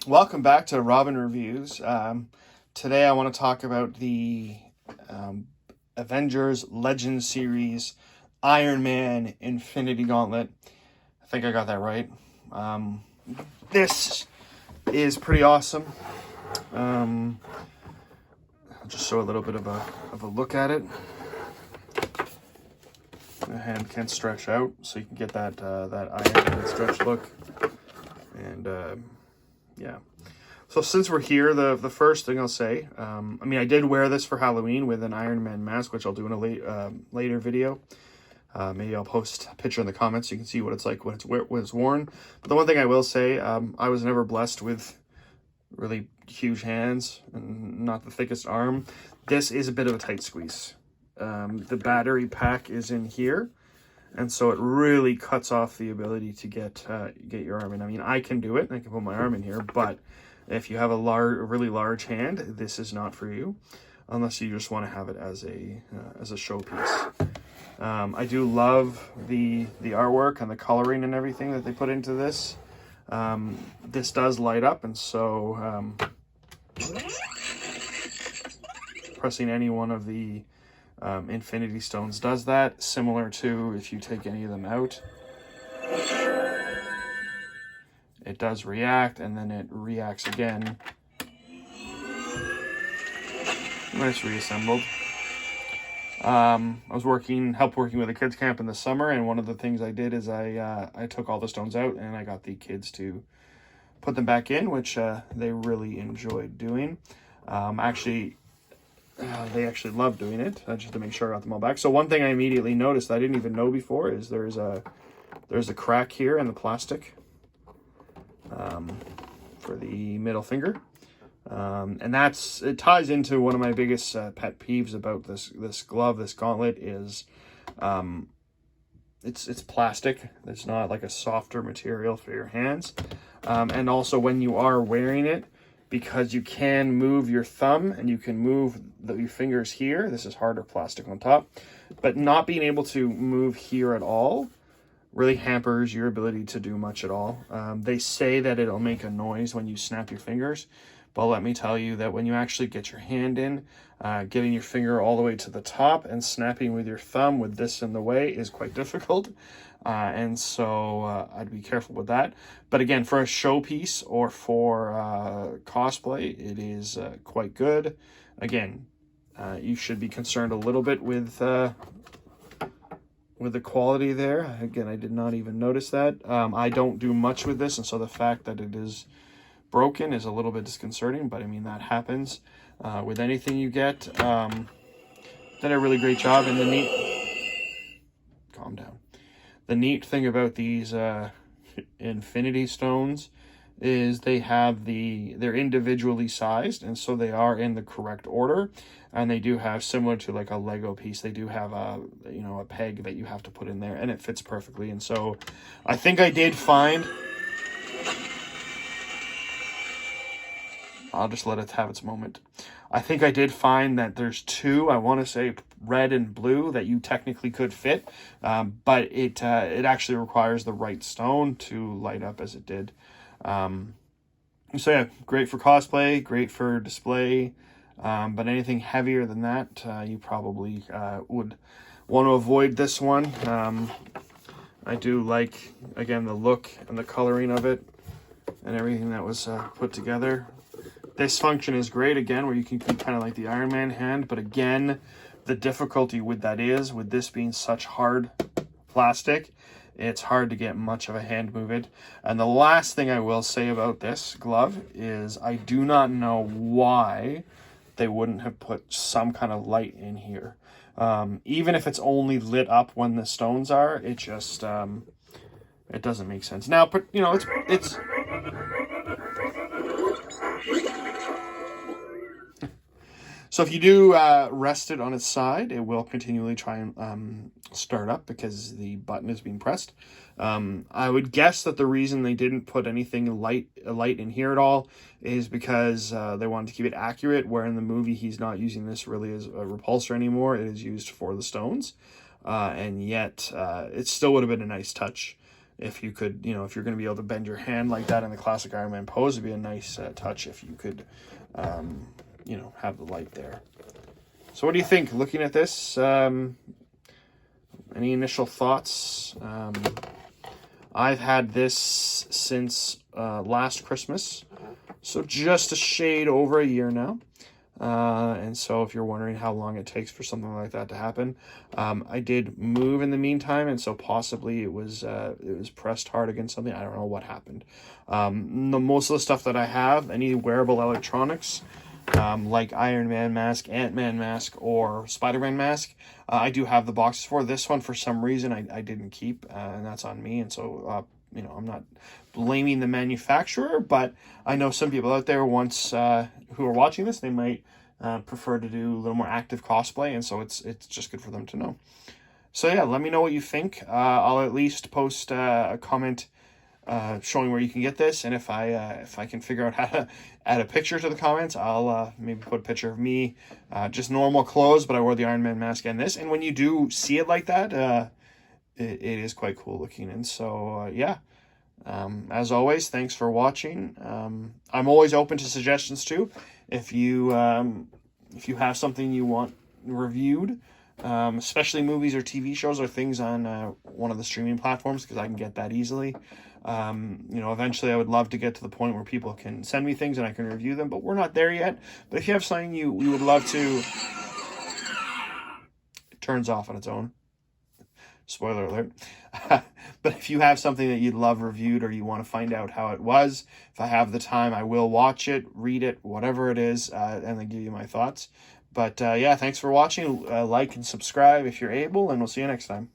Welcome back to Robin Reviews. Today I want to talk about the Avengers Legends series Iron Man Infinity Gauntlet. I think I got that right. This is pretty awesome. I'll just show a little bit of a look at it. The hand can stretch out, so you can get that Iron Man stretch look. And yeah. So since we're here, the first thing I'll say, I did wear this for Halloween with an Iron Man mask, which I'll do in a later video. Maybe I'll post a picture in the comments so you can see what it's like when it's worn. But the one thing I will say, I was never blessed with really huge hands and not the thickest arm. This is a bit of a tight squeeze. The battery pack is in here, and so it really cuts off the ability to get your arm in. I mean, I can do it. I can put my arm in here, but if you have a really large hand, this is not for you, unless you just want to have it as a showpiece. I do love the artwork and the coloring and everything that they put into this. This does light up, and so pressing any one of the Infinity Stones does that, similar to if you take any of them out. It does react, and then it reacts again when it's reassembled. I was helped working with a kids camp in the summer, and one of the things I did is I took all the stones out and I got the kids to put them back in, which they really enjoyed doing. They actually love doing it, just to make sure I got them all back. So one thing I immediately noticed that I didn't even know before is there's a crack here in the plastic for the middle finger. And it ties into one of my biggest pet peeves about this glove, this gauntlet, is it's plastic. It's not like a softer material for your hands. And also when you are wearing it, because you can move your thumb and you can move your fingers here, this is harder plastic on top, but not being able to move here at all really hampers your ability to do much at all. They say that it'll make a noise when you snap your fingers, but let me tell you that when you actually get your hand in, getting your finger all the way to the top and snapping with your thumb with this in the way is quite difficult. And so I'd be careful with that. But again, for a showpiece or for cosplay, it is quite good. Again, you should be concerned a little bit with the quality there. Again, I did not even notice that. I don't do much with this, and so the fact that it is broken is a little bit disconcerting, but I mean, that happens with anything you get. Did a really great job. And calm down. The neat thing about these Infinity Stones is they're individually sized, and so they are in the correct order, and they do have, similar to like a Lego piece, they do have a peg that you have to put in there, and it fits perfectly. And so I think I did find, I'll just let it have its moment. I think I did find that there's two, I want to say red and blue, that you technically could fit, but it actually requires the right stone to light up as it did. So yeah, great for cosplay, great for display, but anything heavier than that, you probably would want to avoid this one. I do like, again, the look and the coloring of it and everything that was put together. This function is great, again, where you can keep kind of like the Iron Man hand, but again, the difficulty with that is, with this being such hard plastic, it's hard to get much of a hand movement. And the last thing I will say about this glove is I do not know why they wouldn't have put some kind of light in here. Even if it's only lit up when the stones are, it just, it doesn't make sense. Now, you know, it's so if you do rest it on its side, it will continually try and start up because the button is being pressed. I would guess that the reason they didn't put anything light in here at all is because they wanted to keep it accurate, where in the movie he's not using this really as a repulsor anymore. It is used for the stones. And yet it still would have been a nice touch if you could, if you're going to be able to bend your hand like that in the classic Iron Man pose, it'd be a nice touch if you could, have the light there. So what do you think looking at this? Any initial thoughts? I've had this since last Christmas, so just a shade over a year now. And so if you're wondering how long it takes for something like that to happen, I did move in the meantime, and so possibly it was pressed hard against something. I don't know what happened. Most of the stuff that I have, any wearable electronics, like Iron Man mask, Ant-Man mask, or Spider-Man mask, I do have the boxes for. This one, for some reason, I didn't keep, and that's on me. And so, I'm not blaming the manufacturer, but I know some people out there who are watching this, they might prefer to do a little more active cosplay, and so it's just good for them to know. So yeah, let me know what you think. I'll at least post a comment showing where you can get this, and if I can figure out how to add a picture to the comments, I'll maybe put a picture of me, just normal clothes, but I wore the Iron Man mask and this. And when you do see it like that, it is quite cool looking. And so yeah, as always, thanks for watching. I'm always open to suggestions too. If you have something you want reviewed, especially movies or TV shows or things on one of the streaming platforms, because I can get that easily. Eventually I would love to get to the point where people can send me things and I can review them, but we're not there yet. But if you have something you would love to... It turns off on its own. Spoiler alert. But if you have something that you'd love reviewed, or you want to find out how it was, if I have the time, I will watch it, read it, whatever it is, and then give you my thoughts. But yeah, thanks for watching. Like and subscribe if you're able, and we'll see you next time.